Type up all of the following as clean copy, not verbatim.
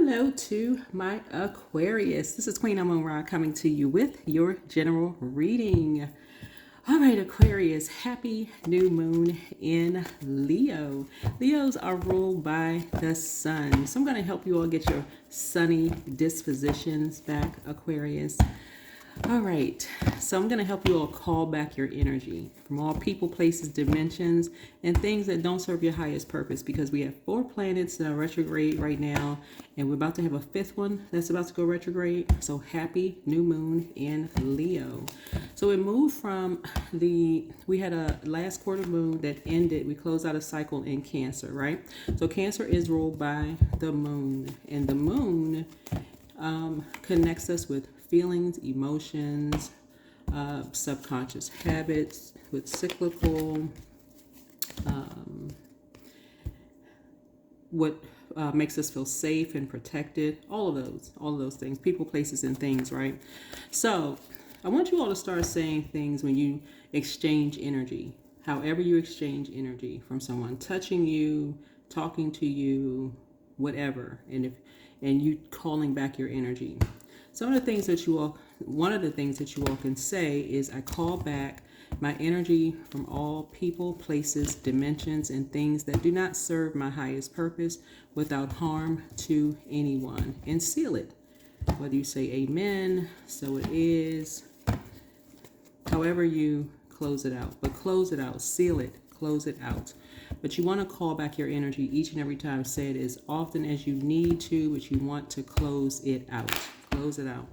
Hello to my Aquarius. This is Queen Amun Ra coming to you with your general reading. All right, Aquarius, happy new moon in Leo. Leos are ruled by the sun. So I'm going to help you all get your sunny dispositions back, Aquarius. All right, so I'm going to help you all call back your energy from all people, places, dimensions, and things that don't serve your highest purpose, because we have 4 planets that are retrograde right now, and we're about to have a 5th one that's about to go retrograde. So happy new moon in Leo. So it moved from we had a last quarter moon that ended. We closed out a cycle in Cancer, right? So Cancer is ruled by the moon, and the moon connects us with feelings, emotions, subconscious habits, with cyclical, what makes us feel safe and protected, all of those things, people, places, and things, right? So I want you all to start saying things when you exchange energy, however you exchange energy from someone touching you, talking to you, whatever, and you calling back your energy. One of the things that you all can say is, I call back my energy from all people, places, dimensions, and things that do not serve my highest purpose without harm to anyone, and seal it. Whether you say amen, so it is, however you close it out, but close it out, seal it, close it out. But you want to call back your energy each and every time. Say it as often as you need to, but you want to close it out. Close it out,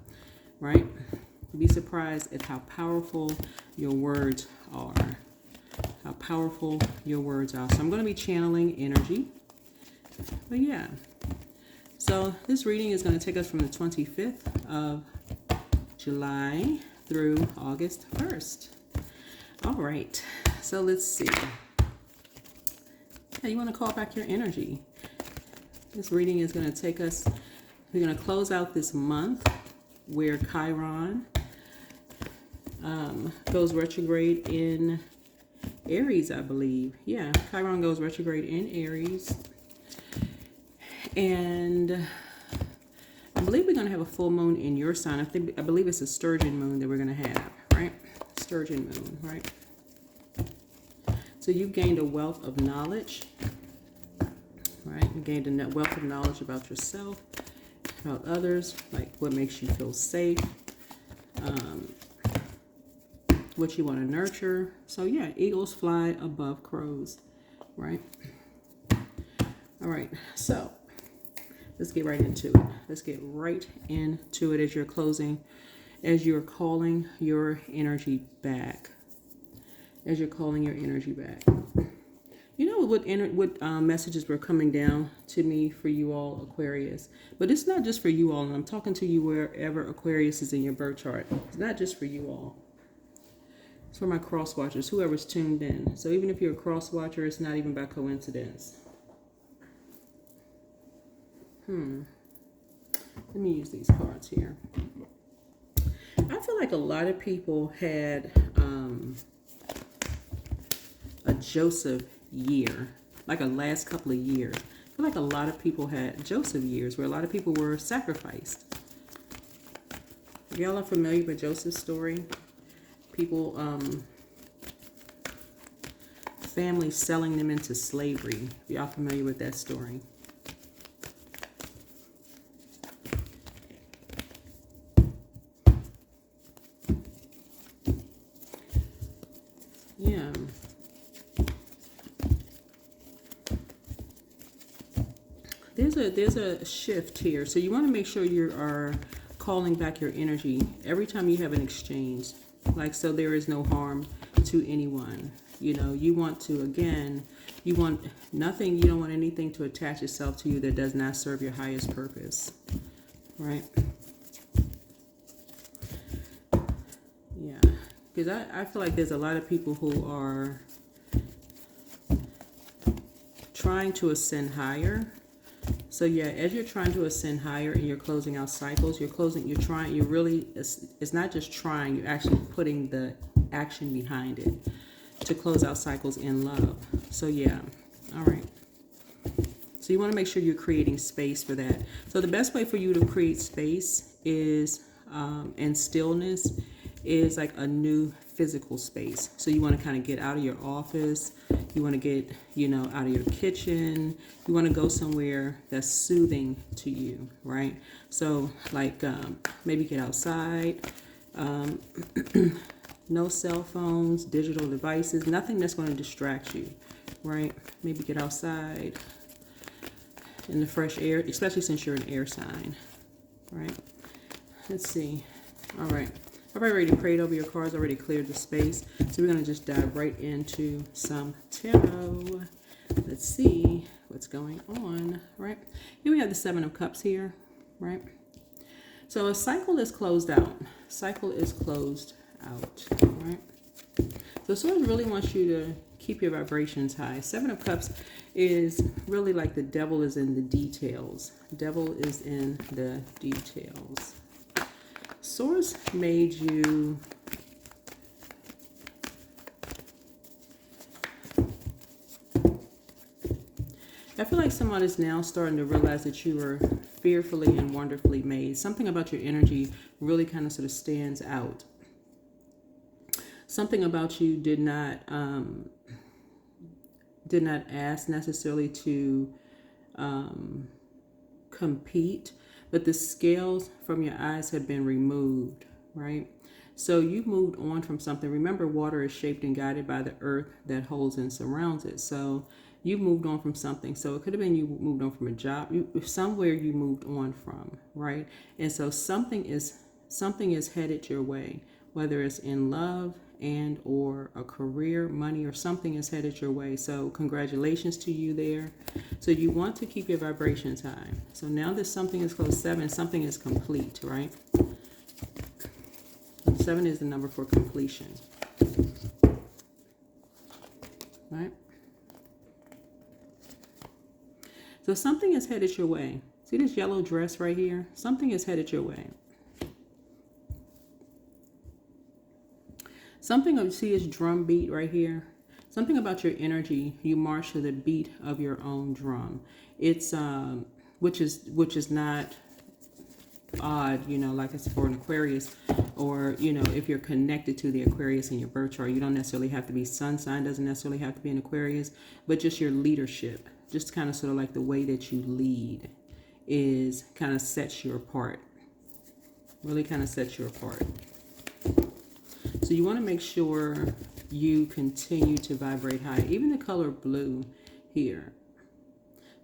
right? Be surprised at how powerful your words are. How powerful your words are. So I'm going to be channeling energy. But yeah. So this reading is going to take us from the 25th of July through August 1st. All right. So let's see. Yeah, you want to call back your energy. This reading is going to take us, we're going to close out this month where Chiron goes retrograde in Aries, I believe. Yeah, Chiron goes retrograde in Aries. And I believe we're going to have a full moon in your sign. I believe it's a sturgeon moon that we're going to have, right? Sturgeon moon, right? So you've gained a wealth of knowledge, right? You gained a wealth of knowledge about yourself, about others, like what makes you feel safe, what you want to nurture. So yeah, eagles fly above crows, right? All right, so let's get right into it. Let's get right into it as you're closing, as you're calling your energy back. As you're calling your energy back. You know what messages were coming down to me for you all, Aquarius. But it's not just for you all, and I'm talking to you wherever Aquarius is in your birth chart. It's not just for you all. It's for my cross watchers, whoever's tuned in. So even if you're a cross watcher, it's not even by coincidence. Let me use these cards here. I feel like a lot of people had a Joseph year, like a last couple of years. I feel like a lot of people had Joseph years where a lot of people were sacrificed. If y'all are familiar with Joseph's story, people, families selling them into slavery. If y'all familiar with that story. Yeah. There's a shift here. So you want to make sure you are calling back your energy every time you have an exchange. Like, so there is no harm to anyone. You know, you want to, again, you want nothing, you don't want anything to attach itself to you that does not serve your highest purpose. Right? Yeah. Because I feel like there's a lot of people who are trying to ascend higher. So yeah, as you're trying to ascend higher and you're closing out cycles, it's not just trying, you're actually putting the action behind it to close out cycles in love. So yeah, all right. So So you want to make sure you're creating space for that. So the best way for you to create space is, and stillness, is like a new physical space. So you want to kind of get out of your office. You want to get, out of your kitchen. You want to go somewhere that's soothing to you, right? So like maybe get outside. No cell phones, digital devices, nothing that's going to distract you, right? Maybe get outside in the fresh air, especially since you're an air sign, right? Let's see. All right. I've already prayed over your cards, already cleared the space. So we're going to just dive right into some tarot. Let's see what's going on, right? Here we have the Seven of Cups here, right? So a cycle is closed out. Cycle is closed out, right? So someone really wants you to keep your vibrations high. Seven of Cups is really like the devil is in the details. Devil is in the details. Source made you I feel like someone is now starting to realize that you were fearfully and wonderfully made. Something about your energy really kind of sort of stands out. Something about you did not ask necessarily to compete, but the scales from your eyes had been removed, right? So you moved on from something. Remember, water is shaped and guided by the earth that holds and surrounds it. So you moved on from something. So it could have been you moved on from a job, somewhere you moved on from, right? And so something is headed your way, whether it's in love and or a career, money, or something is headed your way. So congratulations to you there. So you want to keep your vibrations high. So now that something is close, 7, something is complete, right? 7 is the number for completion, right? So something is headed your way. See this yellow dress right here? Something is headed your way. Something you see is drum beat right here. Something about your energy. You march to the beat of your own drum. It's which is not odd, like it's for an Aquarius, or if you're connected to the Aquarius in your birth chart, you don't necessarily have to be sun sign, doesn't necessarily have to be an Aquarius, but just your leadership, just kind of sort of like the way that you lead is kind of sets you apart. Really kind of sets you apart. So you want to make sure you continue to vibrate high. Even the color blue here.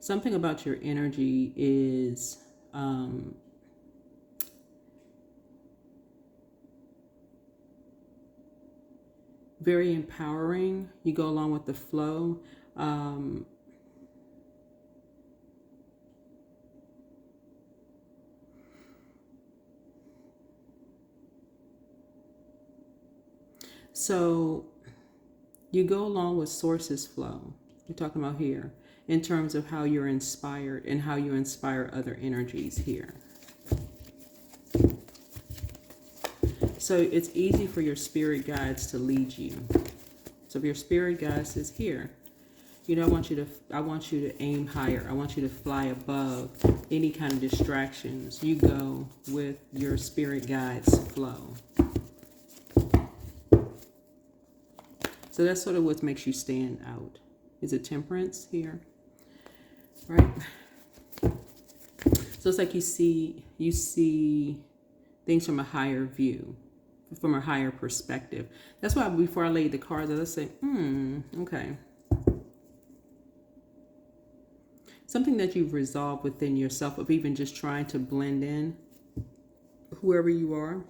Something about your energy is very empowering. You go along with the flow. So you go along with source's flow. We're talking about here in terms of how you're inspired and how you inspire other energies here. So it's easy for your spirit guides to lead you. So if your spirit guides is here, I want you to aim higher. I want you to fly above any kind of distractions. You go with your spirit guides flow. So that's sort of what makes you stand out. Is it temperance here? Right? So it's like you see things from a higher view, from a higher perspective. That's why before I laid the cards, I say, okay. Something that you've resolved within yourself of even just trying to blend in, whoever you are.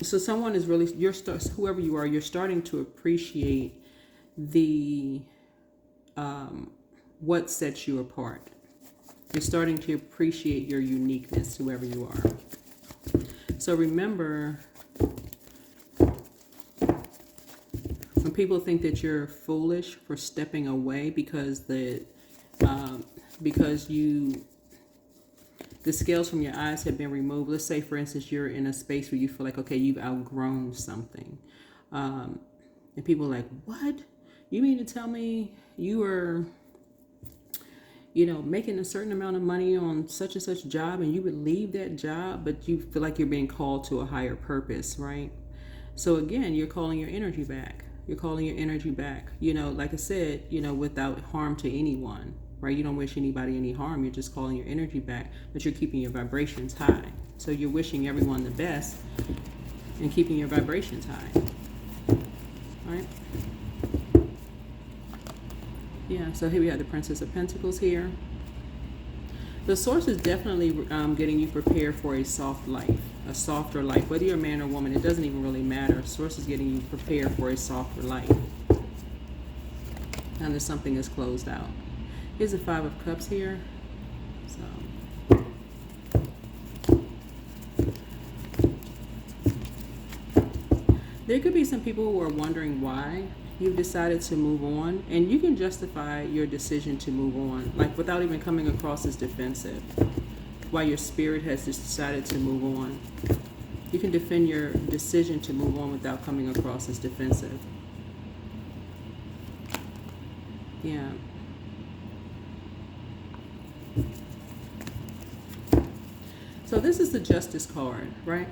So someone is really, whoever you are, you're starting to appreciate the, what sets you apart. You're starting to appreciate your uniqueness, whoever you are. So remember, when people think that you're foolish for stepping away because the scales from your eyes have been removed. Let's say, for instance, you're in a space where you feel like, okay, you've outgrown something. And people are like, what? You mean to tell me you were making a certain amount of money on such and such job, and you would leave that job, but you feel like you're being called to a higher purpose, right? So again, you're calling your energy back. You're calling your energy back, like I said, without harm to anyone, right? You don't wish anybody any harm. You're just calling your energy back, but you're keeping your vibrations high. So you're wishing everyone the best and keeping your vibrations high, right? Yeah, so here we have the Princess of Pentacles here. The source is definitely getting you prepared for a soft life, a softer life. Whether you're a man or woman, it doesn't even really matter. Source is getting you prepared for a softer life. And there's something that's closed out. Here's the Five of Cups here. So, there could be some people who are wondering why you've decided to move on, and you can justify your decision to move on, like without even coming across as defensive. Why your spirit has just decided to move on. You can defend your decision to move on without coming across as defensive. Yeah. So this is the Justice card, right?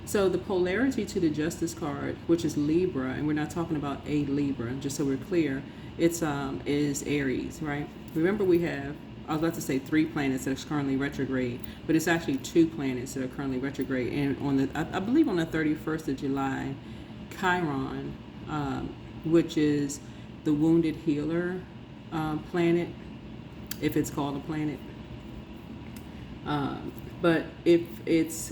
So the polarity to the Justice card, which is Libra, and we're not talking about a Libra, just so we're clear, it's is Aries, right? Remember we have, I was about to say 3 planets that are currently retrograde, but it's actually 2 planets that are currently retrograde. And on the, I believe on the 31st of July, Chiron, which is the wounded healer planet, if it's called a planet. But if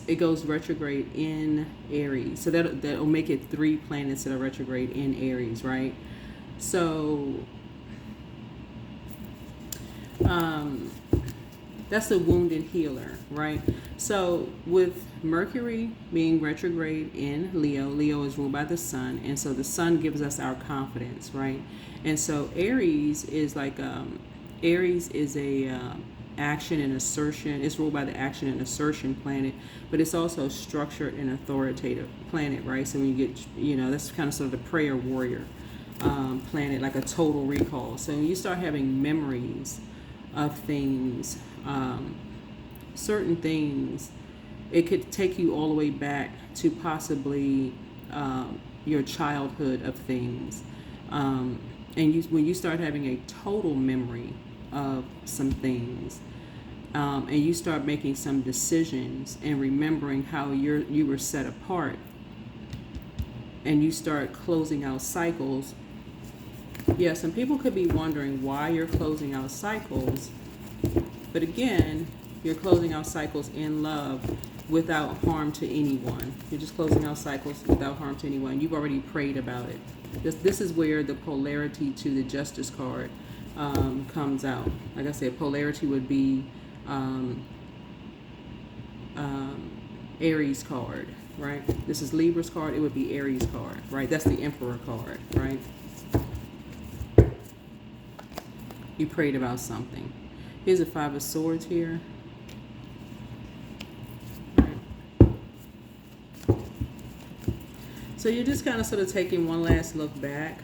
it goes retrograde in Aries, so that'll make it 3 planets that are retrograde in Aries, right? So that's the wounded healer, right? So with Mercury being retrograde in Leo, Leo is ruled by the sun, and so the sun gives us our confidence, right? And so Aries is like Aries is a action and assertion. It's ruled by the action and assertion planet, but it's also structured and authoritative planet, right? So when you get, that's kind of sort of the prayer warrior planet, like a total recall. So when you start having memories of things, certain things, it could take you all the way back to possibly your childhood of things. And when you start having a total memory of some things, and you start making some decisions and remembering how you were set apart, and you start closing out cycles. Yeah, some people could be wondering why you're closing out cycles, but again, you're closing out cycles in love without harm to anyone. You're just closing out cycles without harm to anyone. You've already prayed about it. This is where the polarity to the Justice card comes out. Like I said, polarity would be Aries card, right? This is Libra's card. It would be Aries card, right? That's the Emperor card, right? You prayed about something. Here's a Five of Swords here. So you're just kind of sort of taking one last look back.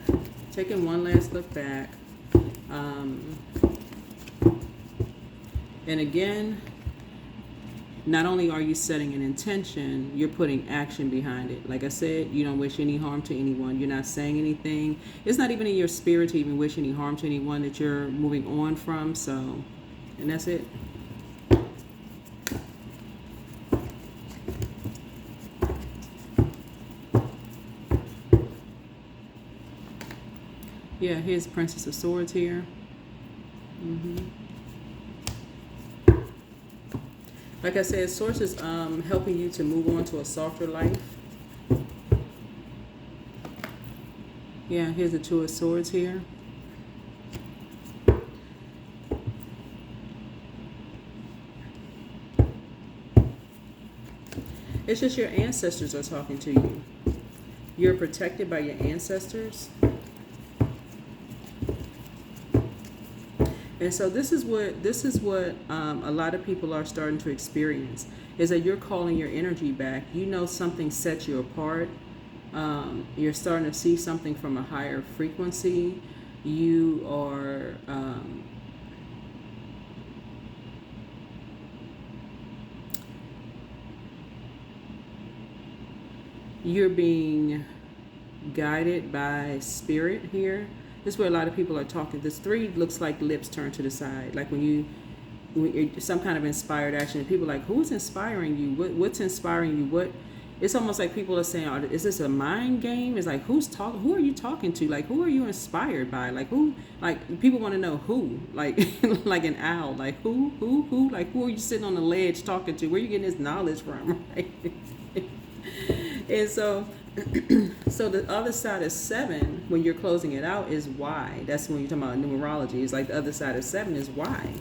And again, not only are you setting an intention, you're putting action behind it. Like I said, you don't wish any harm to anyone. You're not saying anything. It's not even in your spirit to even wish any harm to anyone that you're moving on from. So, and that's it. Yeah, here's Princess of Swords here. Like I said, Source is helping you to move on to a softer life. Yeah, here's the Two of Swords here. It's just your ancestors are talking to you. You're protected by your ancestors. And so this is what a lot of people are starting to experience, is that you're calling your energy back. You know something sets you apart. You're starting to see something from a higher frequency. You are you're being guided by spirit here. This is where a lot of people are talking. This 3 looks like lips turned to the side, like when some kind of inspired action. People are like, who's inspiring you? What's inspiring you? What? It's almost like people are saying, is this a mind game? It's like, who's talking? Who are you talking to? Like, who are you inspired by? Like, who? Like, people want to know who. Like, like an owl. Like, who? Like, who are you sitting on the ledge talking to? Where are you getting this knowledge from? Right? And so, so the other side of 7, when you're closing it out, is why. That's when you're talking about numerology. It's like the other side of 7 is why.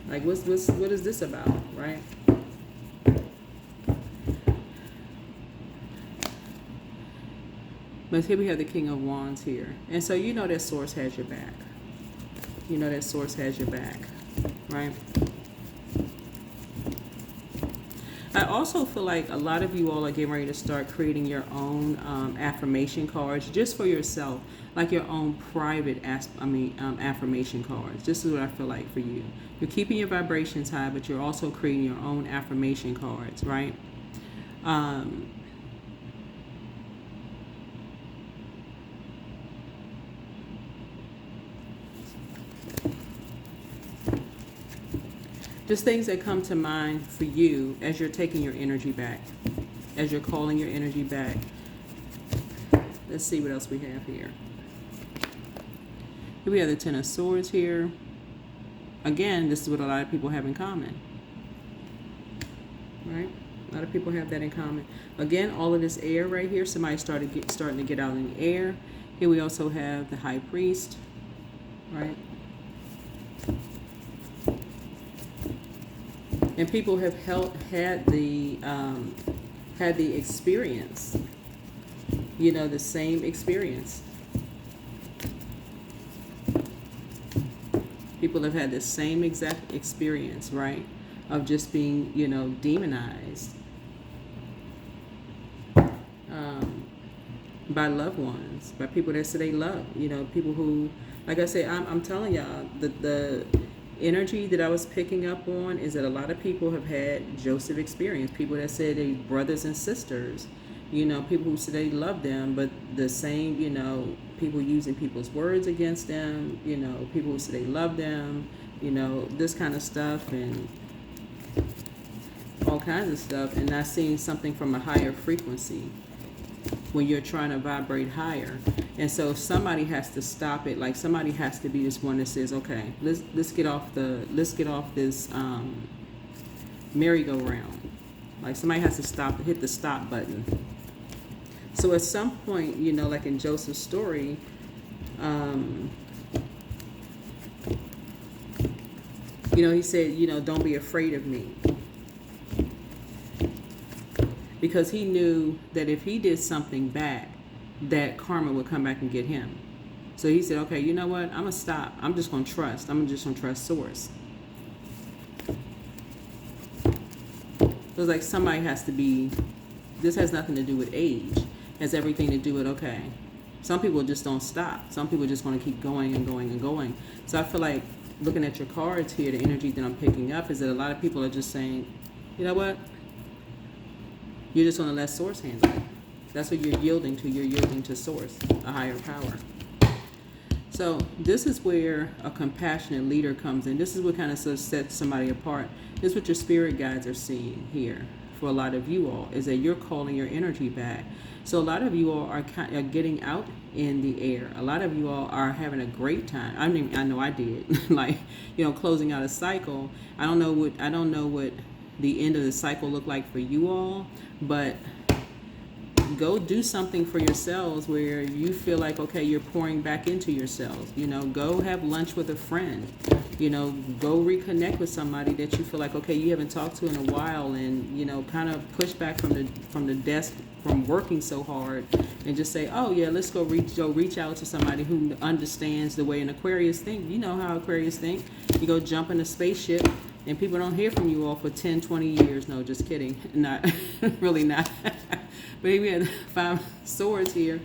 Like, what is this about, right? But here we have the King of Wands here. And so you know that source has your back. You know that source has your back, right? I also feel like a lot of you all are getting ready to start creating your own affirmation cards just for yourself, like your own private affirmation cards. This is what I feel like for you. You're keeping your vibrations high, but you're also creating your own affirmation cards, right? Just things that come to mind for you as you're taking your energy back, as you're calling your energy back. Let's see what else we have here. Here we have the Ten of Swords here. Again, this is what a lot of people have in common, right? A lot of people have that in common. Again, all of this air right here, somebody's starting to get out in the air. Here we also have the High Priest, right? And people have had the experience, you know, the same experience. People have had the same exact experience, right? Of just being, you know, demonized by loved ones, by people that say they love, you know, people who, like I say, I'm telling y'all, the energy that I was picking up on is that a lot of people have had Joseph experience. People that say they brothers and sisters, you know, people who say they love them, but the same, you know, people using people's words against them, you know, people who say they love them, you know, this kind of stuff and all kinds of stuff, and not seeing something from a higher frequency when you're trying to vibrate higher. And so somebody has to stop it. Like somebody has to be this one that says, okay, let's get off this merry-go-round. Like somebody has to hit the stop button. So at some point, you know, like in Joseph's story, you know, he said, you know, don't be afraid of me. Because he knew that if he did something back, that karma would come back and get him. So he said, okay, you know what? I'm going to stop. I'm just going to trust. I'm just going to trust source. So it's like somebody has to be, this has nothing to do with age. It has everything to do with, okay, some people just don't stop. Some people just want to keep going and going and going. So I feel like looking at your cards here, the energy that I'm picking up is that a lot of people are just saying, you know what? You're just going to let source handle it. That's what you're yielding to. You're yielding to source, a higher power. So this is where a compassionate leader comes in. This is what kind of sets somebody apart. This is what your spirit guides are seeing here for a lot of you all, is that you're calling your energy back. So a lot of you all are getting out in the air. A lot of you all are having a great time. I mean, I know I did. Like, you know, closing out a cycle. I don't know what the end of the cycle looked like for you all, but go do something for yourselves where you feel like, okay, you're pouring back into yourselves. You know, go have lunch with a friend. You know, go reconnect with somebody that you feel like, okay, you haven't talked to in a while, and, you know, kind of push back from the desk from working so hard, and just say, oh yeah, let's go reach out to somebody who understands the way an Aquarius think. You know how Aquarius think. You go jump in a spaceship and people don't hear from you all for 10, 20 years. No, just kidding. Not really not. But we had 5 swords here.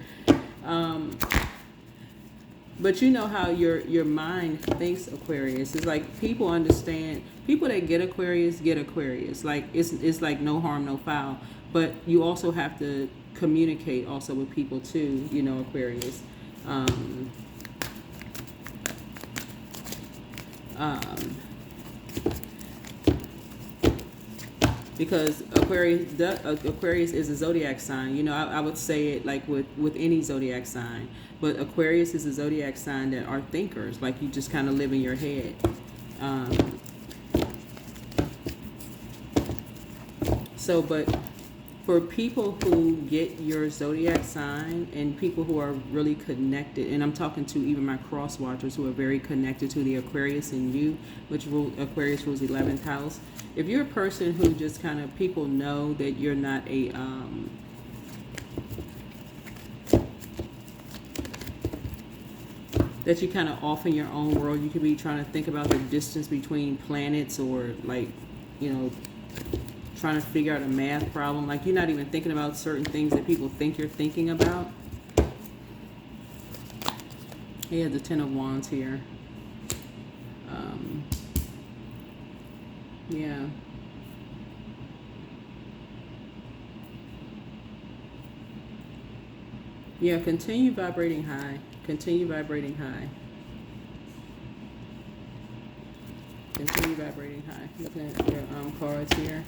But you know how your mind thinks, Aquarius. It's like people understand, people that get Aquarius. Like it's like no harm, no foul. But you also have to communicate also with people too, you know, Aquarius. Um, um, because Aquarius is a zodiac sign. You know, I would say it like with any zodiac sign, but Aquarius is a zodiac sign that are thinkers. Like you just kind of live in your head. But for people who get your zodiac sign and people who are really connected, and I'm talking to even my cross watchers who are very connected to the Aquarius in you, which Aquarius rules 11th house. If you're a person who just kind of, people know that you're not a that you kind of off in your own world. You could be trying to think about the distance between planets, or like, you know, trying to figure out a math problem. Like you're not even thinking about certain things that people think you're thinking about. He has the 10 of Wands here. Yeah. Yeah, continue vibrating high. Continue vibrating high. Continue vibrating high. Looking at your cards here.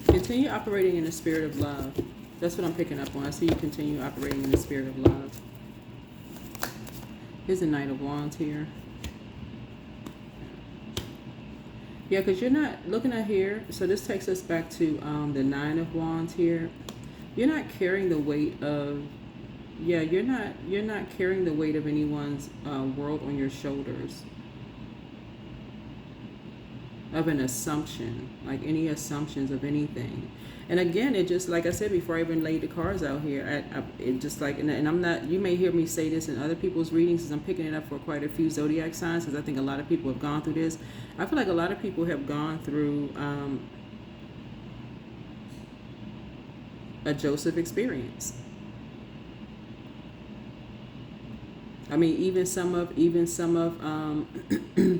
Continue operating in the spirit of love. That's what I'm picking up on. I see you continue operating in the spirit of love. Here's the Knight of Wands here. Yeah, because you're not looking at here. So this takes us back to the 9 of Wands here. You're not carrying the weight of, yeah, you're not carrying the weight of anyone's world on your shoulders. Of an assumption, like any assumptions of anything. And again, it just, like I said before I even laid the cards out here, it just like, and I'm not, you may hear me say this in other people's readings, because I'm picking it up for quite a few zodiac signs, because I think a lot of people have gone through this. I feel like a lot of people have gone through a Joseph experience. I mean, even some of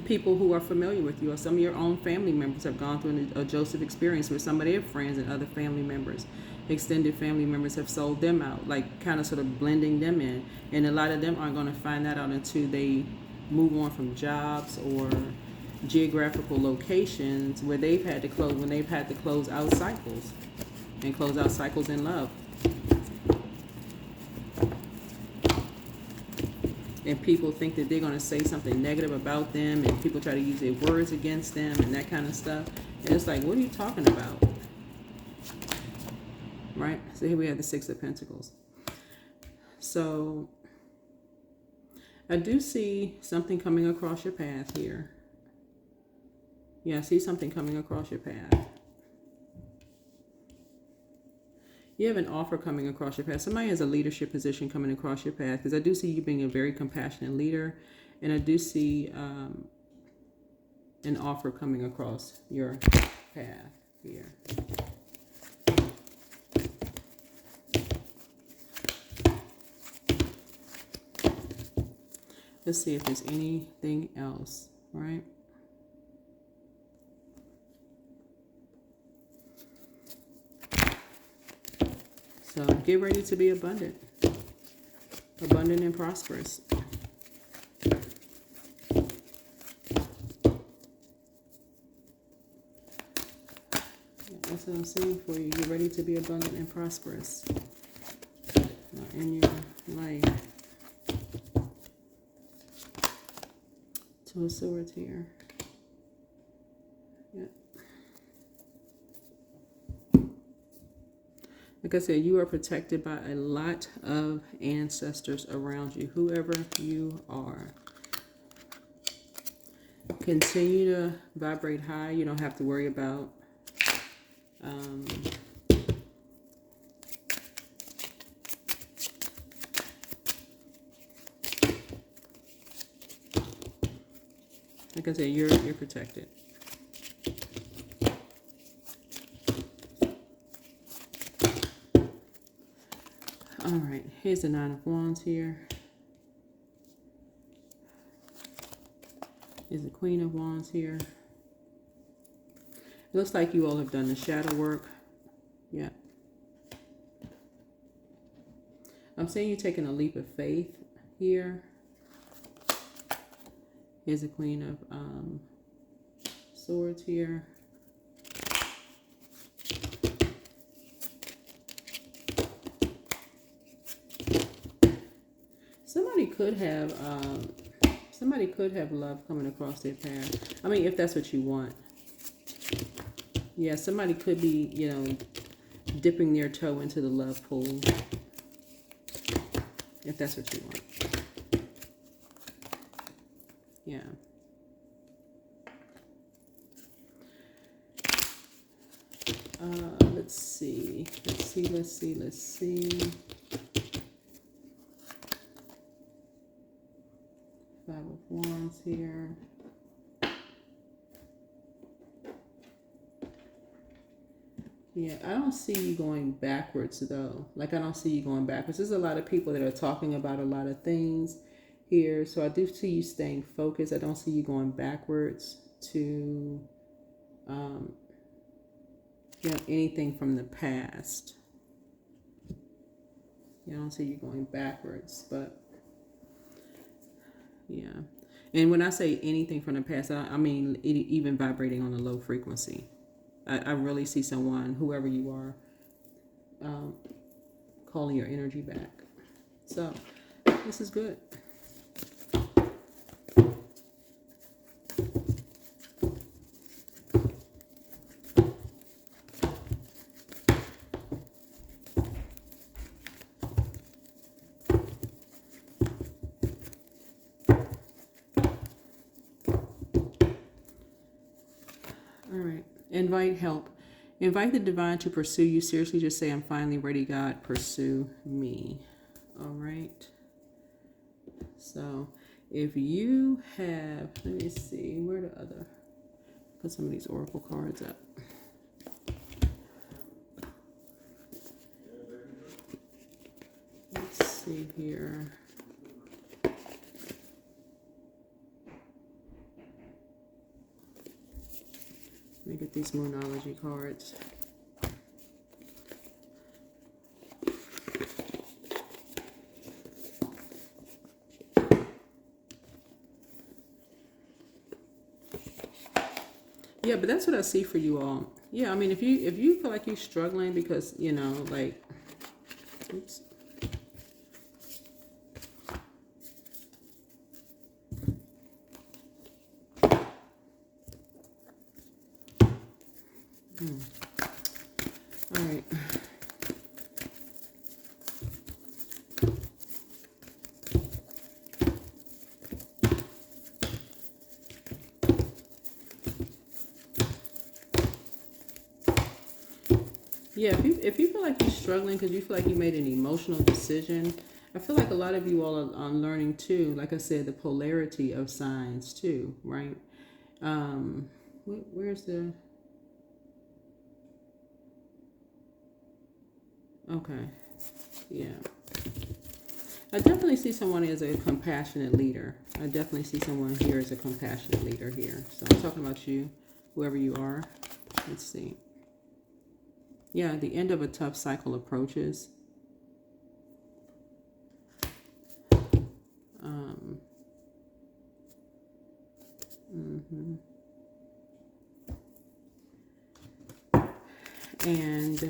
people who are familiar with you, or some of your own family members have gone through a Joseph experience with some of their friends and other family members. Extended family members have sold them out, like kind of sort of blending them in. And a lot of them aren't going to find that out until they move on from jobs or geographical locations where they've had to close, when they've had to close out cycles and close out cycles in love. And people think that they're going to say something negative about them, and people try to use their words against them and that kind of stuff. And it's like, what are you talking about? Right? So here we have the 6 of Pentacles. So I do see something coming across your path here. Yeah, I see something coming across your path. You have an offer coming across your path. Somebody has a leadership position coming across your path, because I do see you being a very compassionate leader, and I do see an offer coming across your path here. Let's see if there's anything else, right? So get ready to be abundant and prosperous. That's what I'm saying for you. Get ready to be abundant and prosperous in your life. 2 of Swords here. Yep. Like I said, you are protected by a lot of ancestors around you, whoever you are. Continue to vibrate high. You don't have to worry about like I said, you're protected. right, here's the Nine of Wands here. Here's the Queen of Wands here. It looks like you all have done the shadow work. Yeah. I'm seeing you taking a leap of faith here. Here's the Queen of Swords here. Somebody could have love coming across their path. I mean, if that's what you want. Yeah, somebody could be, you know, dipping their toe into the love pool. If that's what you want. Yeah. Let's see. Let's see. Five of Wands here. Yeah, I don't see you going backwards though. Like, I don't see you going backwards. There's a lot of people that are talking about a lot of things here. So I do see you staying focused. I don't see you going backwards to, you know, anything from the past. Yeah, I don't see you going backwards, but yeah. And when I say anything from the past, I mean even vibrating on a low frequency. I really see someone, whoever you are, calling your energy back. So this is good. All right. Invite help. Invite the divine to pursue you. Seriously, just say, I'm finally ready, God, pursue me. All right. So if you have, let me see, where the other, put some of these oracle cards up. Let's see here. Let me get these Moonology cards. Yeah, but that's what I see for you all. Yeah, I mean, if you feel like you're struggling because, you know, like, oops. All right. Yeah, if you feel like you're struggling because you feel like you made an emotional decision, I feel like a lot of you all are learning too, like I said, the polarity of signs too, right? Where's the... Okay, yeah. I definitely see someone as a compassionate leader. I definitely see someone here as a compassionate leader here. So I'm talking about you, whoever you are. Let's see. Yeah, the end of a tough cycle approaches. And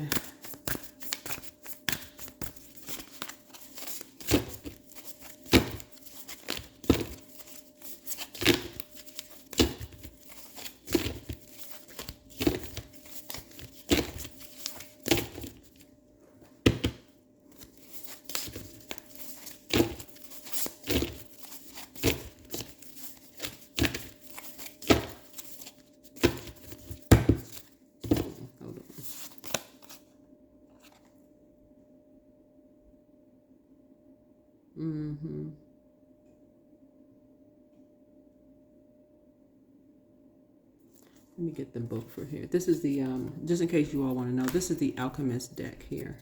let me get the book for here. This is the, just in case you all want to know, this is the Alchemist deck here.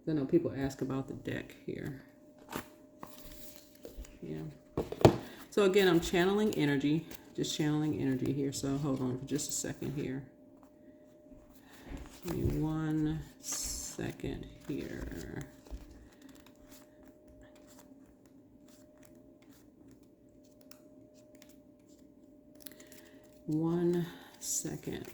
I know people ask about the deck here. Yeah. So again, I'm channeling energy, just channeling energy here. So hold on for just a second here. Give me 1 second here. One second.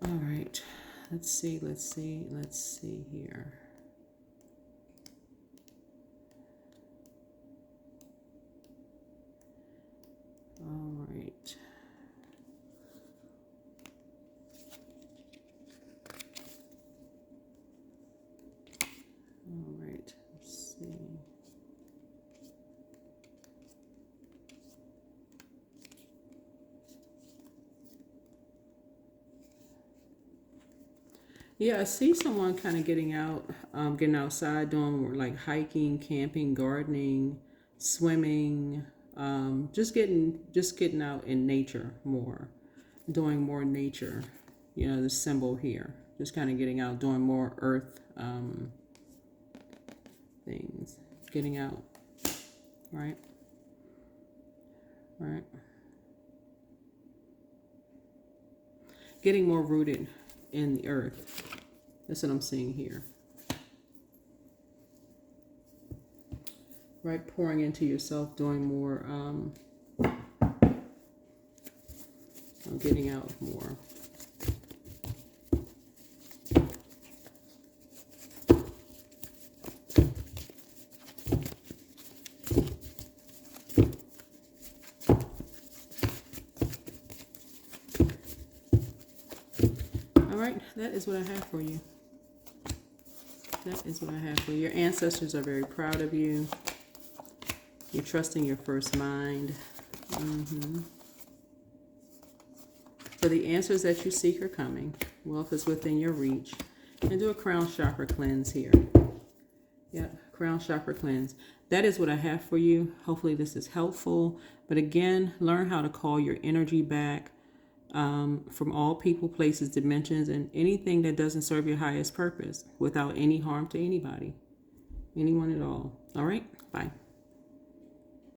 All right, let's see here. All right. All right, let's see. Yeah, I see someone kind of getting out, getting outside, doing more like hiking, camping, gardening, swimming, just getting out in nature more, doing more nature. You know, the symbol here, just kind of getting out, doing more earth things, getting out, right? Right. Getting more rooted in the earth. That's what I'm seeing here. Right, pouring into yourself, doing more, getting out more. All right, that is what I have for you. That is what I have for you. Your ancestors are very proud of you. You're trusting your first mind. So the answers that you seek are coming. Wealth is within your reach. And do a crown chakra cleanse here. Yeah, crown chakra cleanse. That is what I have for you. Hopefully this is helpful. But again, learn how to call your energy back from all people, places, dimensions, and anything that doesn't serve your highest purpose without any harm to anybody, anyone at all. All right, bye.